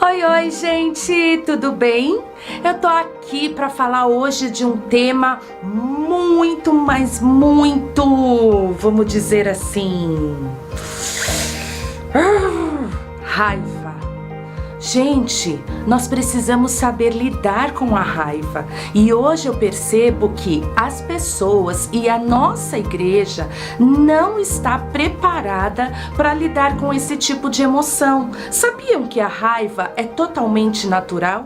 Oi, oi, gente, tudo bem? Eu tô aqui para falar hoje de um tema muito, mas muito, vamos dizer assim, raiva. Gente, nós precisamos saber lidar com a raiva. E hoje eu percebo que as pessoas e a nossa igreja não está preparada para lidar com esse tipo de emoção. Sabiam que a raiva é totalmente natural?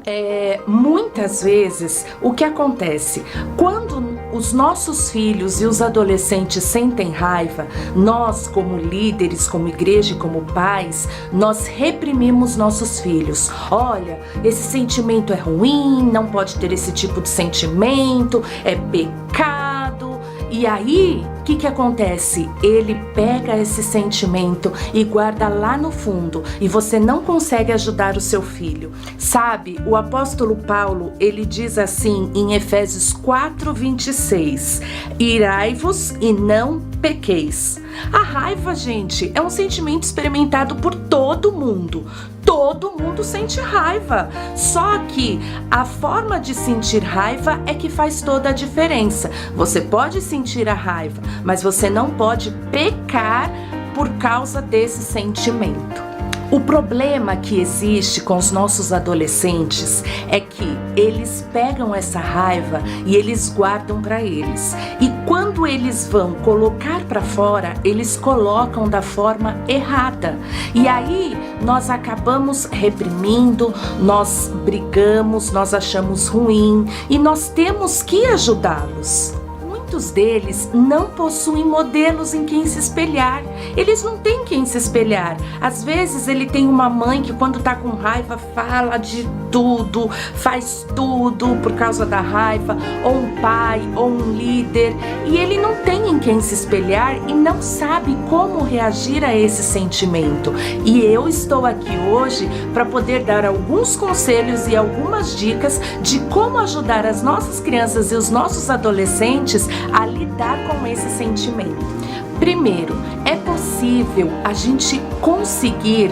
Muitas vezes, o que acontece? Quando os nossos filhos e os adolescentes sentem raiva, nós, como líderes, como igreja e como pais, nós reprimimos nossos filhos. Olha, esse sentimento é ruim, não pode ter esse tipo de sentimento, é pecado. E aí, o que acontece? Ele pega esse sentimento e guarda lá no fundo e você não consegue ajudar o seu filho. Sabe, o apóstolo Paulo, ele diz assim em Efésios 4:26, irai-vos e não pequeis. A raiva, gente, é um sentimento experimentado por todo mundo. Todo mundo sente raiva, só que a forma de sentir raiva é que faz toda a diferença. Você pode sentir a raiva, mas você não pode pecar por causa desse sentimento. O problema que existe com os nossos adolescentes é que eles pegam essa raiva e eles guardam para eles. E quando eles vão colocar para fora, eles colocam da forma errada. E aí nós acabamos reprimindo, nós brigamos, nós achamos ruim e nós temos que ajudá-los. Muitos deles não possuem modelos em quem se espelhar. Eles não têm quem se espelhar. Às vezes ele tem uma mãe que quando tá com raiva fala de tudo, faz tudo por causa da raiva, ou um pai, ou um líder, e ele não tem em quem se espelhar e não sabe como reagir a esse sentimento. E eu estou aqui hoje para poder dar alguns conselhos e algumas dicas de como ajudar as nossas crianças e os nossos adolescentes a lidar com esse sentimento. Primeiro, é possível a gente conseguir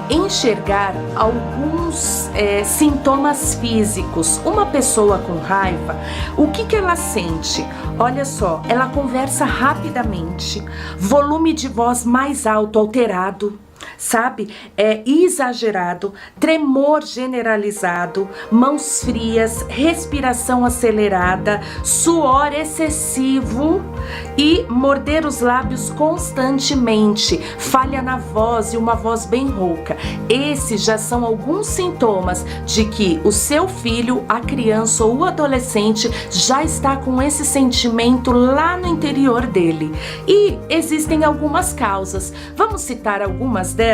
enxergar alguns sintomas físicos. Uma pessoa com raiva, o que ela sente? Olha só, ela conversa rapidamente, volume de voz mais alto, alterado, sabe? É exagerado, tremor generalizado, mãos frias, respiração acelerada, suor excessivo e morder os lábios constantemente, falha na voz e uma voz bem rouca. Esses já são alguns sintomas de que o seu filho, a criança ou o adolescente já está com esse sentimento lá no interior dele. E existem algumas causas. Vamos citar algumas delas.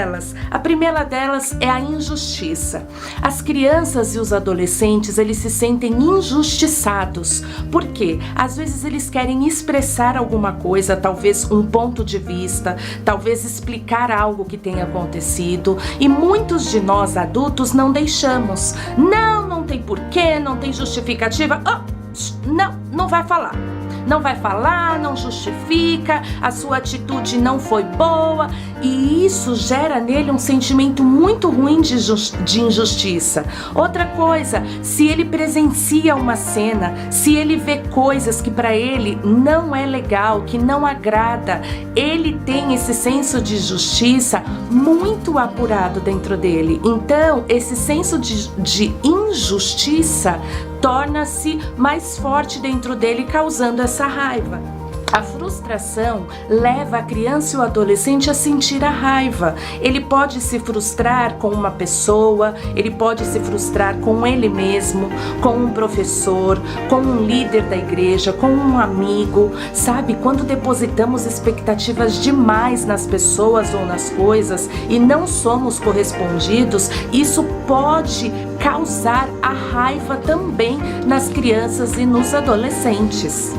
A primeira delas é a injustiça. As crianças e os adolescentes, eles se sentem injustiçados. Por quê? Às vezes eles querem expressar alguma coisa, talvez um ponto de vista, talvez explicar algo que tenha acontecido, e muitos de nós adultos não deixamos. Não tem porquê, não tem justificativa. Não vai falar. Não vai falar, não justifica, a sua atitude não foi boa, e isso gera nele um sentimento muito ruim de injustiça. Outra coisa, se ele presencia uma cena, se ele vê coisas que para ele não é legal, que não agrada, ele tem esse senso de justiça muito apurado dentro dele. Então, esse senso de injustiça torna-se mais forte dentro dele, causando essa raiva. A frustração leva a criança e o adolescente a sentir a raiva. Ele pode se frustrar com uma pessoa, ele pode se frustrar com ele mesmo, com um professor, com um líder da igreja, com um amigo. Sabe, quando depositamos expectativas demais nas pessoas ou nas coisas e não somos correspondidos, isso pode causar a raiva também nas crianças e nos adolescentes.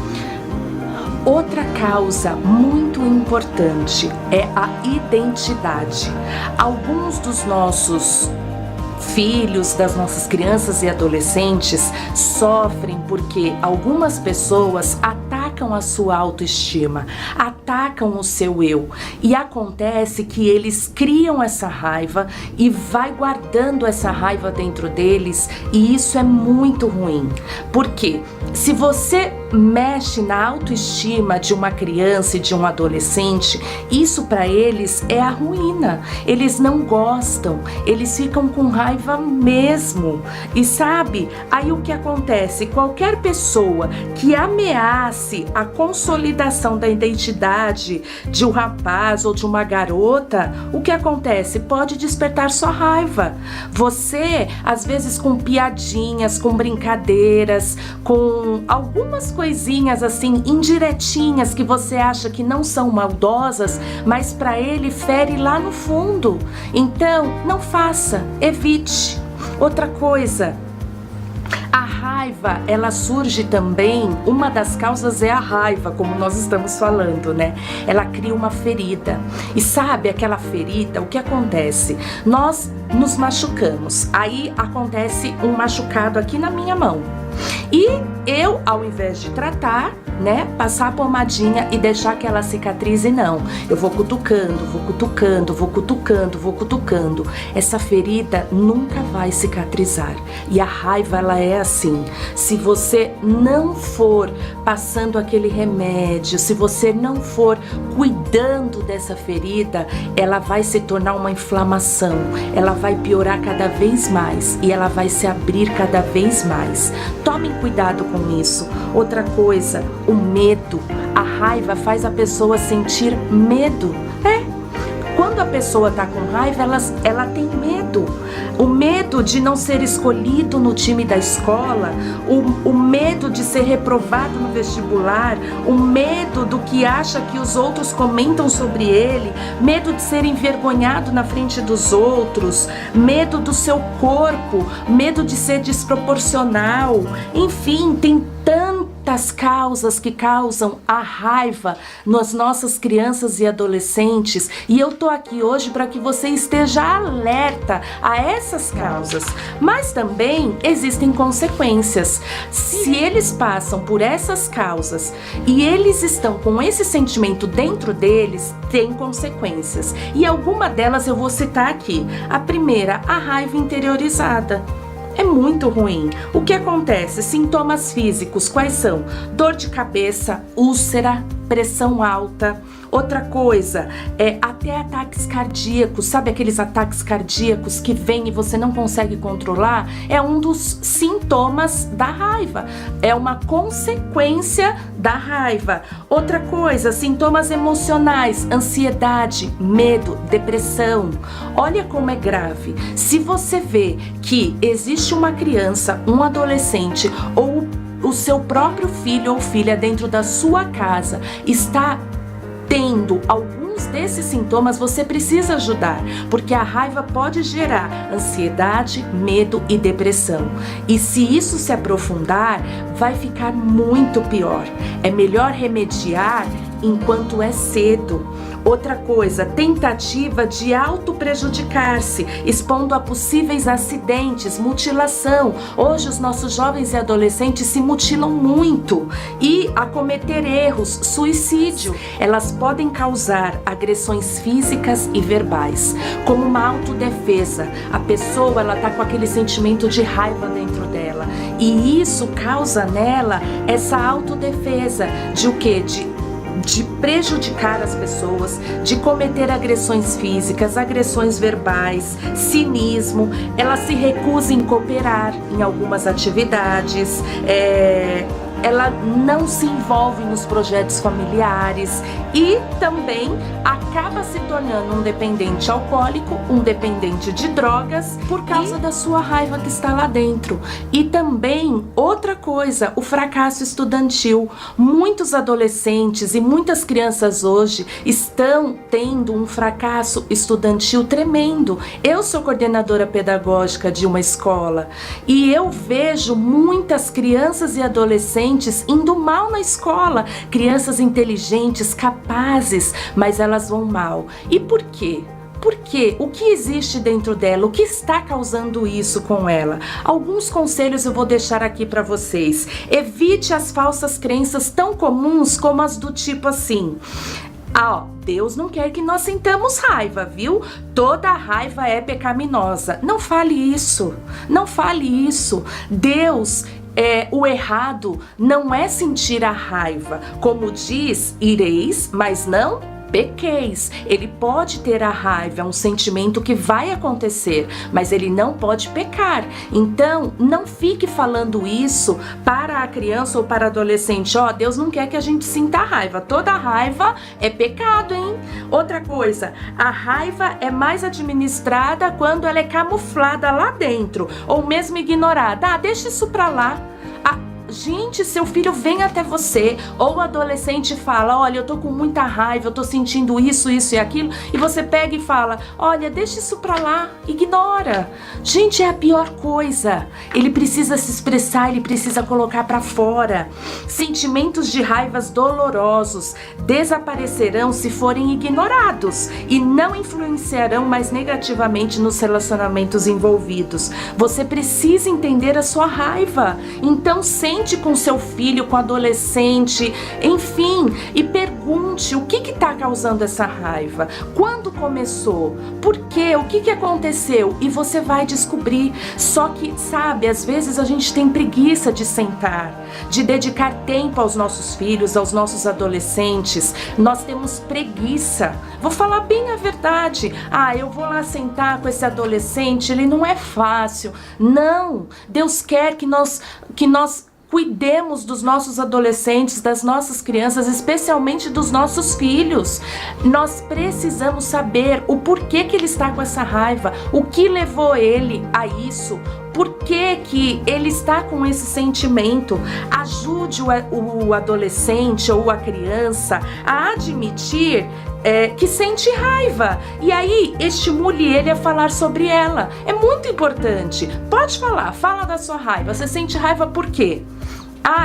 Outra causa muito importante é a identidade. Alguns dos nossos filhos, das nossas crianças e adolescentes sofrem porque algumas pessoas atacam a sua autoestima, atacam atacam o seu eu. E acontece que eles criam essa raiva e vai guardando essa raiva dentro deles, e isso é muito ruim. Por quê? Se você mexe na autoestima de uma criança e de um adolescente, isso para eles é a ruína. Eles não gostam, eles ficam com raiva mesmo. E sabe, aí o que acontece? Qualquer pessoa que ameace a consolidação da identidade de um rapaz ou de uma garota, o que acontece? Pode despertar sua raiva. Você, às vezes com piadinhas, com brincadeiras, com algumas coisinhas assim, indiretinhas, que você acha que não são maldosas, mas para ele fere lá no fundo. Então, não faça, evite. Outra coisa, a raiva, ela surge também, uma das causas é a raiva, como nós estamos falando, né? Ela cria uma ferida. E sabe aquela ferida, o que acontece? Nós nos machucamos, aí acontece um machucado aqui na minha mão. E eu, ao invés de tratar, né, passar a pomadinha e deixar que ela cicatrize, não. Eu vou cutucando, vou cutucando, vou cutucando, vou cutucando. Essa ferida nunca vai cicatrizar. E a raiva, ela é assim. Se você não for passando aquele remédio, se você não for cuidando dessa ferida, ela vai se tornar uma inflamação. Ela vai piorar cada vez mais e ela vai se abrir cada vez mais. Tomem cuidado com isso. Outra coisa, o medo. A raiva faz a pessoa sentir medo. Quando a pessoa tá com raiva, ela tem medo. O medo de não ser escolhido no time da escola, o medo de ser reprovado no vestibular, o medo do que acha que os outros comentam sobre ele, medo de ser envergonhado na frente dos outros, medo do seu corpo, medo de ser desproporcional. Enfim, tem tantas causas que causam a raiva nas nossas crianças e adolescentes, e eu tô aqui hoje para que você esteja alerta a essas causas. Mas também existem consequências. Se eles passam por essas causas e eles estão com esse sentimento dentro deles, tem consequências. E alguma delas eu vou citar aqui. A primeira, a raiva interiorizada. É muito ruim. O que acontece? Sintomas físicos, quais são? Dor de cabeça, úlcera, pressão alta. Outra coisa, até ataques cardíacos. Sabe aqueles ataques cardíacos que vêm e você não consegue controlar? É um dos sintomas da raiva. É uma consequência da raiva. Outra coisa, sintomas emocionais, ansiedade, medo, depressão. Olha como é grave. Se você vê que existe uma criança, um adolescente ou o seu próprio filho ou filha dentro da sua casa está tendo alguns desses sintomas, você precisa ajudar, porque a raiva pode gerar ansiedade, medo e depressão. E se isso se aprofundar, vai ficar muito pior. É melhor remediar enquanto é cedo. Outra coisa, tentativa de auto-prejudicar-se, expondo a possíveis acidentes, mutilação. Hoje os nossos jovens e adolescentes se mutilam muito e a cometer erros, suicídio. Elas podem causar agressões físicas e verbais, como uma autodefesa. A pessoa, ela tá com aquele sentimento de raiva dentro dela e isso causa nela essa autodefesa de o quê? De prejudicar as pessoas, de cometer agressões físicas, agressões verbais, cinismo. Ela se recusa em cooperar em algumas atividades, ela não se envolve nos projetos familiares e também acaba se tornando um dependente alcoólico, um dependente de drogas por causa da sua raiva que está lá dentro. E também outra coisa, o fracasso estudantil. Muitos adolescentes e muitas crianças hoje estão tendo um fracasso estudantil tremendo. Eu sou coordenadora pedagógica de uma escola e eu vejo muitas crianças e adolescentes indo mal na escola, crianças inteligentes, capazes, mas elas vão mal. E por quê? Por quê? O que existe dentro dela? O que está causando isso com ela? Alguns conselhos eu vou deixar aqui para vocês. Evite as falsas crenças tão comuns como as do tipo assim: Deus não quer que nós sintamos raiva, viu? Toda raiva é pecaminosa. Não fale isso. Não fale isso. Deus, o errado não é sentir a raiva. Como diz, ireis, mas não pequeis. Ele pode ter a raiva, é um sentimento que vai acontecer, mas ele não pode pecar. Então, não fique falando isso para a criança ou para o adolescente. Deus não quer que a gente sinta raiva. Toda raiva é pecado, hein? Outra coisa, a raiva é mais administrada quando ela é camuflada lá dentro, ou mesmo ignorada. Deixa isso pra lá. Gente, seu filho vem até você, ou o adolescente fala, olha, eu tô com muita raiva, eu tô sentindo isso e aquilo, e você pega e fala, olha, deixa isso pra lá, ignora. Gente, é a pior coisa. Ele precisa se expressar, ele precisa colocar pra fora. Sentimentos de raivas dolorosos desaparecerão se forem ignorados e não influenciarão mais negativamente nos relacionamentos envolvidos. Você precisa entender a sua raiva, então sente com seu filho, com o adolescente, enfim, e pergunte o que está causando essa raiva, quando começou, por quê, o que aconteceu, e você vai descobrir. Só que, sabe, às vezes a gente tem preguiça de sentar, de dedicar tempo aos nossos filhos, aos nossos adolescentes. Nós temos preguiça. Vou falar bem a verdade. Eu vou lá sentar com esse adolescente, ele não é fácil. Não, Deus quer que nós cuidemos dos nossos adolescentes, das nossas crianças, especialmente dos nossos filhos. Nós precisamos saber o porquê que ele está com essa raiva, o que levou ele a isso, por que ele está com esse sentimento. Ajude o adolescente ou a criança a admitir que sente raiva, e aí estimule ele a falar sobre ela. É muito importante. Pode falar, fala da sua raiva. Você sente raiva por quê?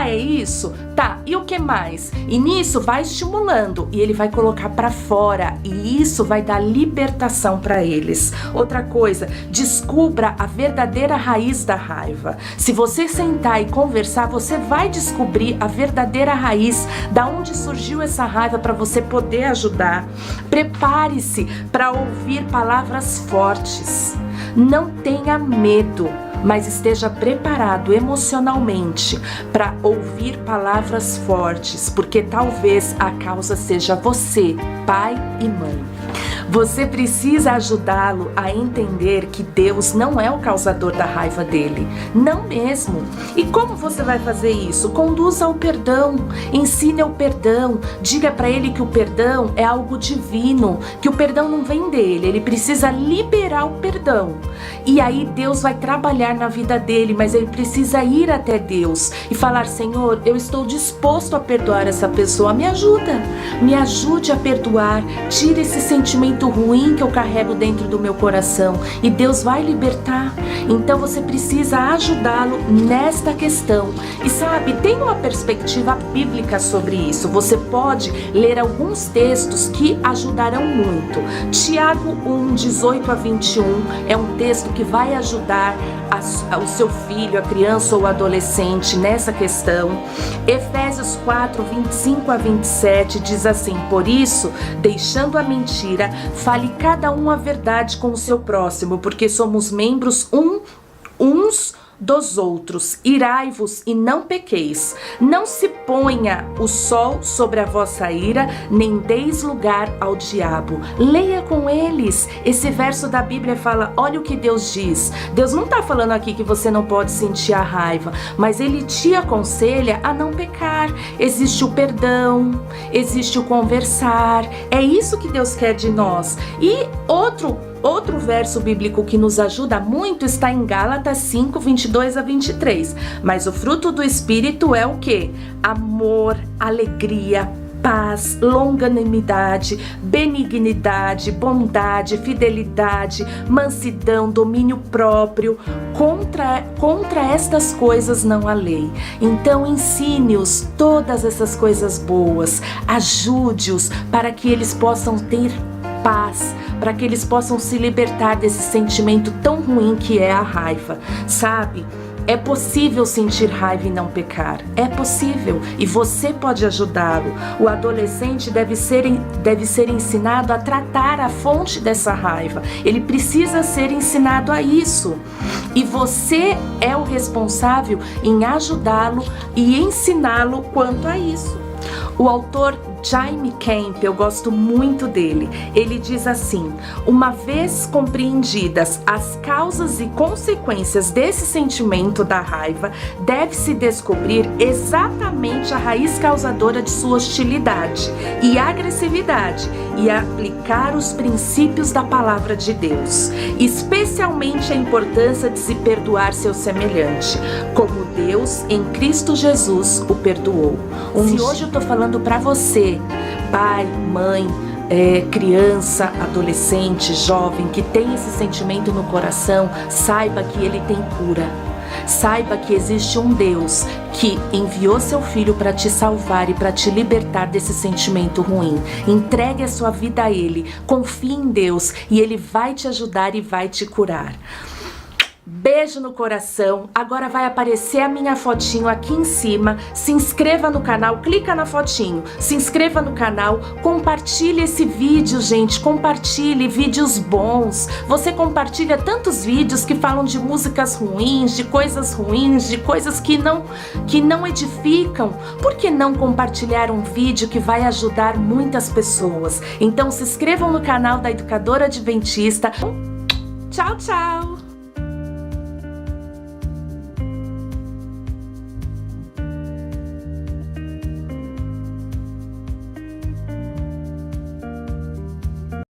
É isso? Tá, e o que mais? E nisso vai estimulando e ele vai colocar pra fora, e isso vai dar libertação pra eles. Outra coisa, descubra a verdadeira raiz da raiva. Se você sentar e conversar, você vai descobrir a verdadeira raiz, da onde surgiu essa raiva, para você poder ajudar. Prepare-se para ouvir palavras fortes. Não tenha medo, mas esteja preparado emocionalmente para ouvir palavras fortes, porque talvez a causa seja você, pai e mãe. Você precisa ajudá-lo a entender que Deus não é o causador da raiva dele, não mesmo. E como você vai fazer isso? Conduza ao perdão, ensine o perdão, diga para ele que o perdão é algo divino, que o perdão não vem dele, ele precisa liberar o perdão. E aí Deus vai trabalhar na vida dele, mas ele precisa ir até Deus e falar: Senhor, eu estou disposto a perdoar essa pessoa, me ajude a perdoar, tira esse sentimento ruim que eu carrego dentro do meu coração, e Deus vai libertar. Então você precisa ajudá-lo nesta questão. E sabe, tem uma perspectiva bíblica sobre isso. Você pode ler alguns textos que ajudarão muito. Tiago 1, 18 a 21 é um texto que vai ajudar o seu filho, a criança ou o adolescente nessa questão. Efésios 4, 25 a 27 diz assim: por isso, deixando a mentira, fale cada um a verdade com o seu próximo, porque somos membros uns dos outros. Irai-vos e não pequeis. Não se ponha o sol sobre a vossa ira, nem deis lugar ao diabo. Leia com eles. Esse verso da Bíblia fala, olha o que Deus diz. Deus não está falando aqui que você não pode sentir a raiva, mas Ele te aconselha a não pecar. Existe o perdão, existe o conversar. É isso que Deus quer de nós. E Outro verso bíblico que nos ajuda muito está em Gálatas 5, 22 a 23. Mas o fruto do Espírito é o quê? Amor, alegria, paz, longanimidade, benignidade, bondade, fidelidade, mansidão, domínio próprio. Contra estas coisas não há lei. Então ensine-os todas essas coisas boas, ajude-os para que eles possam ter paz, para que eles possam se libertar desse sentimento tão ruim que é a raiva. Sabe, É possível sentir raiva e não pecar. É possível. E você pode ajudá-lo. O adolescente deve ser ensinado a tratar a fonte dessa raiva. Ele precisa ser ensinado a isso. E você é o responsável em ajudá-lo e ensiná-lo quanto a isso. O autor Jaime Camp, eu gosto muito dele. Ele diz assim: uma vez compreendidas as causas e consequências desse sentimento da raiva, deve-se descobrir exatamente a raiz causadora de sua hostilidade e agressividade e aplicar os princípios da palavra de Deus, especialmente a importância de se perdoar seu semelhante, como Deus em Cristo Jesus o perdoou. Se hoje eu tô falando para você, pai, mãe, criança, adolescente, jovem, que tem esse sentimento no coração, saiba que ele tem cura. Saiba que existe um Deus que enviou seu filho para te salvar e para te libertar desse sentimento ruim. Entregue a sua vida a Ele, confie em Deus e Ele vai te ajudar e vai te curar. Beijo no coração. Agora vai aparecer a minha fotinho aqui em cima. Se inscreva no canal, clica na fotinho, se inscreva no canal, compartilhe esse vídeo, gente, compartilhe vídeos bons. Você compartilha tantos vídeos que falam de músicas ruins, de coisas que não edificam. Por que não compartilhar um vídeo que vai ajudar muitas pessoas? Então se inscrevam no canal da Educadora Adventista. Tchau, tchau!